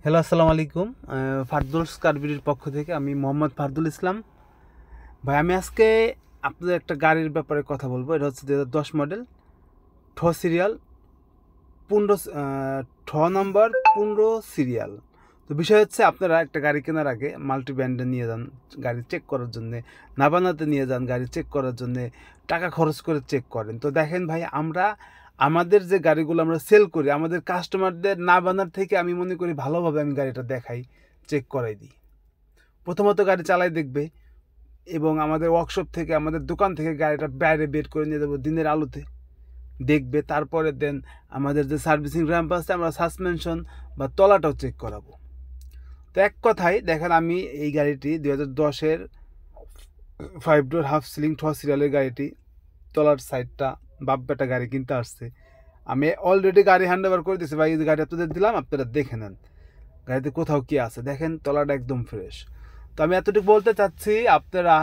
Hello, আসসালামু আলাইকুম। ফারদৌস কারবিরির পক্ষ থেকে আমি মোহাম্মদ ফারদুল ইসলাম। ভাই, আমি আজকে আপনাদের একটা গাড়ির ব্যাপারে কথা বলবো। এটা হচ্ছে 2010 মডেল, ঠ সিরিয়াল, 15 ঠ নম্বর, 15 সিরিয়াল। তো বিষয় হচ্ছে, আপনারা একটা গাড়ি কেনার আগে মাল্টি ব্র্যান্ডে নিয়ে যান গাড়ি চেক করার জন্যে, নাবানাতে নিয়ে যান গাড়ি চেক করার জন্যে, টাকা খরচ করে চেক করেন। তো দেখেন ভাই, আমাদের যে গাড়িগুলো আমরা সেল করি, আমাদের কাস্টমারদের নাবানার থেকে আমি মনে করি ভালোভাবে আমি গাড়িটা দেখাই, চেক করাই দিই। প্রথমত গাড়ি চালাই দেখবে, এবং আমাদের ওয়ার্কশপ থেকে, আমাদের দোকান থেকে গাড়িটা বাইরে বের করে নিয়ে যাবো দিনের আলোতে, দেখবে। তারপরে দেন আমাদের যে সার্ভিসিং র্যাম্প আছে, আমরা সাসপেনশন বা তলাটাও চেক করাবো। তো এক কথায় দেখেন, আমি এই গাড়িটি 2010-এর 5 ডোর হাফ সিলিং ঠ সিরিয়ালের গাড়িটি, তলার সাইডটা বাপ্পাটা গাড়ি কিনতে আসছে। আমি অলরেডি গাড়ি হ্যান্ড ওভার করে দিয়েছি ভাই, এই গাড়ি আপনাদের দিলাম, আপনারা দেখে নেন গাড়িতে কোথাও কি আছে। দেখেন তলাটা একদম ফ্রেশ। তো আমি এতটুকু বলতে চাচ্ছি, আপনারা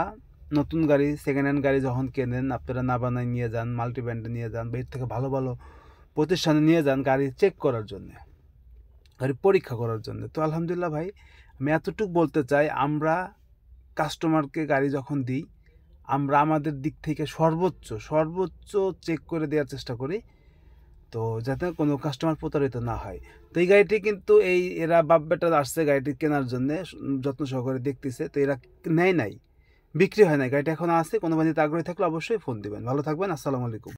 নতুন গাড়ি, সেকেন্ড হ্যান্ড গাড়ি যখন কেনেন, আপনারা না বানায় নিয়ে যান, মাল্টি ব্র্যান্ডে নিয়ে যান, বা এর থেকে ভালো ভালো প্রতিষ্ঠানে নিয়ে যান গাড়ি চেক করার জন্য, গাড়ি পরীক্ষা করার জন্য। তো আলহামদুলিল্লাহ ভাই, আমি এতটুকু বলতে চাই, আমরা কাস্টমারকে গাড়ি যখন দিই, আমরা আমাদের দিক থেকে সর্বোচ্চ সর্বোচ্চ চেক করে দেওয়ার চেষ্টা করি, তো যাতে কোনো কাস্টমার প্রতারিত না হয়। তো এই গাড়িটি কিন্তু এরা বাপ বেটা আসছে গাড়িটি কেনার জন্য, যত্ন সহকারে দেখতেছে। তো এরা নেয় নাই, বিক্রি হয় নাই, গাড়িটা এখন আছে। কোনো বাড়িতে আগ্রহী থাকলে অবশ্যই ফোন দিবেন। ভালো থাকবেন, আসসালামু আলাইকুম।